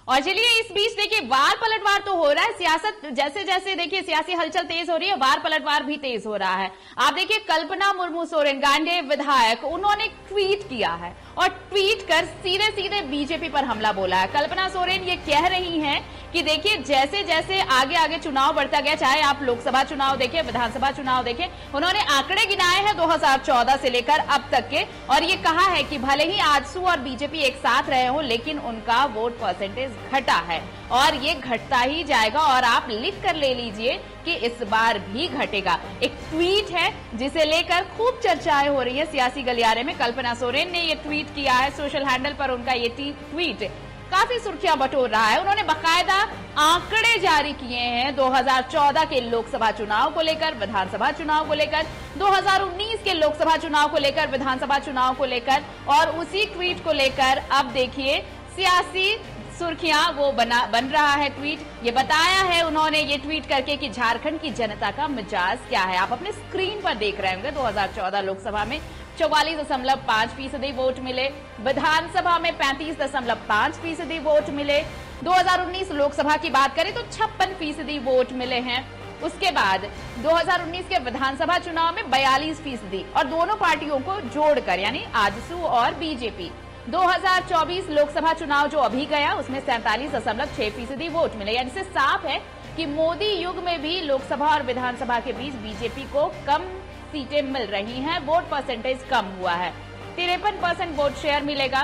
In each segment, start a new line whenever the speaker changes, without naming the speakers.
और चलिए इस बीच देखिए वार पलटवार तो हो रहा है, सियासत जैसे जैसे देखिए सियासी हलचल तेज हो रही है, वार पलटवार भी तेज हो रहा है। आप देखिए कल्पना मुर्मू सोरेन गांडेय विधायक, उन्होंने ट्वीट किया है और ट्वीट कर सीधे सीधे बीजेपी पर हमला बोला है। कल्पना सोरेन ये कह रही हैं कि देखिए जैसे जैसे आगे आगे चुनाव बढ़ता गया, चाहे आप लोकसभा चुनाव देखें, विधानसभा चुनाव देखें, उन्होंने आंकड़े गिनाए हैं 2014 से लेकर अब तक के, और ये कहा है कि भले ही आजसू और बीजेपी एक साथ रहे हों लेकिन उनका वोट परसेंटेज घटा है और ये घटता ही जाएगा, और आप लिख कर ले लीजिए कि इस बार भी घटेगा। एक ट्वीट है जिसे लेकर खूब चर्चाएं हो रही है सियासी गलियारे में। कल्पना सोरेन ने ये ट्वीट किया है, सोशल हैंडल पर उनका ये ट्वीट काफी सुर्खियां बटोर रहा है। उन्होंने बाकायदा आंकड़े जारी किए हैं 2014 के लोकसभा चुनाव को लेकर, विधानसभा चुनाव को लेकर, 2019 के लोकसभा चुनाव को लेकर, विधानसभा चुनाव को लेकर, और उसी ट्वीट को लेकर अब देखिए सियासी सुर्खियां वो बन रहा है ट्वीट। ये बताया है उन्होंने ये ट्वीट करके कि झारखंड की जनता का मिजाज क्या है। आप अपने स्क्रीन पर देख रहे होंगे 2014 लोकसभा में 44.5% वोट मिले, विधानसभा में 35.5% वोट मिले, 2019 लोकसभा की बात करें तो 56% वोट मिले हैं। उसके बाद 2019 के विधानसभा चुनाव में 42%, और दोनों पार्टियों को जोड़कर यानी आजसू और बीजेपी। 2024 लोकसभा चुनाव जो अभी गया उसमें 47.6% वोट मिले, यानी से साफ है कि मोदी युग में भी लोकसभा और विधानसभा के बीच बीजेपी को कम सीटें मिल रही हैं, वोट परसेंटेज कम हुआ है। 53% वोट शेयर मिलेगा।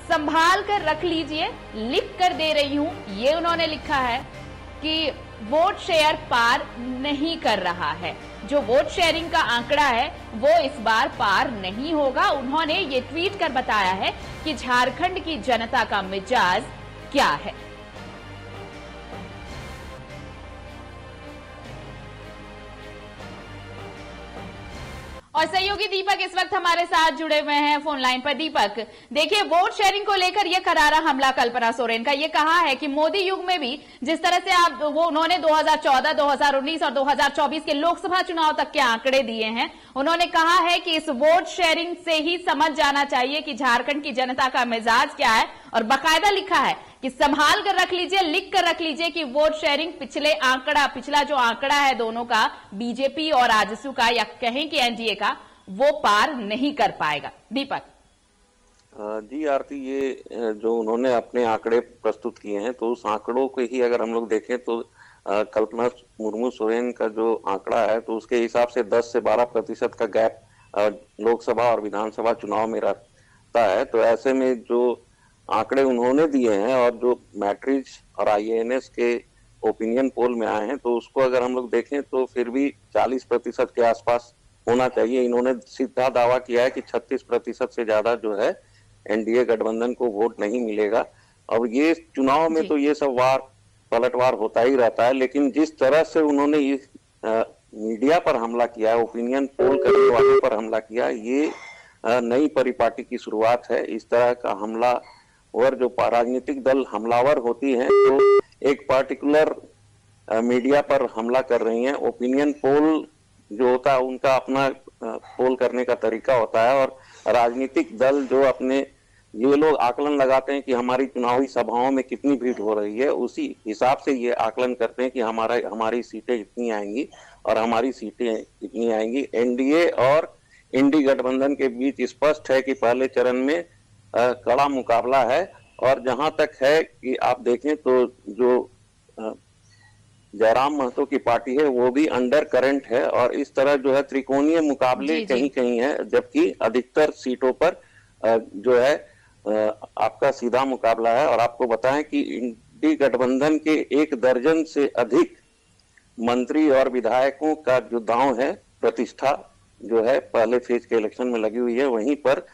संभाल कर रख लीजिए, लिख कर दे रही हूं, ये उन्होंने लिखा है कि वोट शेयर पार नहीं कर रहा है। जो वोट शेयरिंग का आंकड़ा है वो इस बार पार नहीं होगा। उन्होंने ये ट्वीट कर बताया है कि झारखंड की जनता का मिजाज क्या है। और सहयोगी दीपक इस वक्त हमारे साथ जुड़े हुए हैं फोन लाइन पर। दीपक, देखिए वोट शेयरिंग को लेकर यह करारा हमला कल्पना सोरेन का, ये कहा है कि मोदी युग में भी जिस तरह से उन्होंने 2014, 2019 और 2024 के लोकसभा चुनाव तक के आंकड़े दिए हैं, उन्होंने कहा है कि इस वोट शेयरिंग से ही समझ जाना चाहिए कि झारखंड की जनता का मिजाज क्या है, और बाकायदा लिखा है कि संभाल कर रख लीजिए, लिख कर रख लीजिए कि वोट शेयरिंग पिछला जो आंकड़ा है दोनों का, बीजेपी और आजसू का या कहें कि एनडीए का, वो पार नहीं कर पाएगा। दीपक
जी आरती, ये जो उन्होंने अपने आंकड़े प्रस्तुत किए हैं तो उस आंकड़ों को ही अगर हम लोग देखें तो कल्पना मुर्मू सोरेन का जो आंकड़ा है तो उसके हिसाब से 10 से 12% का गैप लोकसभा और विधानसभा चुनाव में रहता है। तो ऐसे में जो आंकड़े उन्होंने दिए हैं और जो मैट्रिज और IANS के ओपिनियन पोल में आए हैं तो उसको अगर हम लोग देखें तो फिर भी 40% के आसपास होना चाहिए। इन्होंने सीधा दावा किया है कि 36% से ज्यादा जो है एनडीए गठबंधन को वोट नहीं मिलेगा। और ये चुनाव में तो ये सब वार पलटवार होता ही रहता है, लेकिन जिस तरह से उन्होंने इस मीडिया पर हमला किया है, ओपिनियन पोल करने वालों पर हमला किया, ये नई परिपाटी की शुरुआत है। इस तरह का हमला और जो राजनीतिक दल हमलावर होती हैं तो एक पार्टिकुलर मीडिया पर हमला कर रही हैं। ओपिनियन पोल जो होता है उनका अपना पोल करने का तरीका होता है, और राजनीतिक दल जो अपने ये लोग आकलन लगाते हैं कि हमारी चुनावी सभाओं में कितनी भीड़ हो रही है, उसी हिसाब से ये आकलन करते हैं कि हमारी सीटें इतनी आएंगी और हमारी सीटें इतनी आएंगी। एनडीए और इंडी गठबंधन के बीच स्पष्ट है कि पहले चरण में कड़ा मुकाबला है, और जहां तक है कि आप देखें तो जो जयराम महतो की पार्टी है वो भी अंडर करंट है, और इस तरह जो है त्रिकोणीय मुकाबले कहीं कहीं है, जबकि अधिकतर सीटों पर जो है आपका सीधा मुकाबला है। और आपको बताएं कि इंडी गठबंधन के 1 दर्जन से अधिक मंत्री और विधायकों का जो दांव है, प्रतिष्ठा जो है पहले फेज के इलेक्शन में लगी हुई है, वहीं पर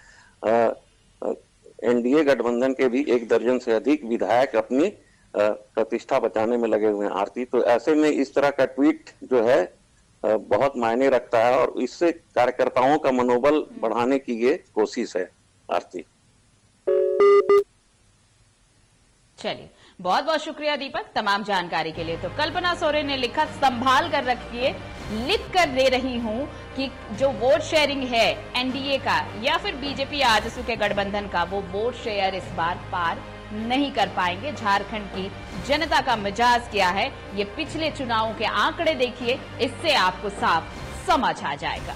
एनडीए गठबंधन के भी 1 दर्जन से अधिक विधायक अपनी प्रतिष्ठा बचाने में लगे हुए हैं आरती। तो ऐसे में इस तरह का ट्वीट जो है बहुत मायने रखता है, और इससे कार्यकर्ताओं का मनोबल बढ़ाने की ये कोशिश है आरती।
चलिए, बहुत बहुत शुक्रिया दीपक तमाम जानकारी के लिए। तो कल्पना सोरेन ने लिखा, संभाल कर रखिए, लिख कर दे रही हूं कि जो वोट शेयरिंग है एनडीए का या फिर बीजेपी आजसू के गठबंधन का, वो वोट शेयर इस बार पार नहीं कर पाएंगे। झारखंड की जनता का मिजाज क्या है, ये पिछले चुनावों के आंकड़े देखिए, इससे आपको साफ समझ आ जाएगा।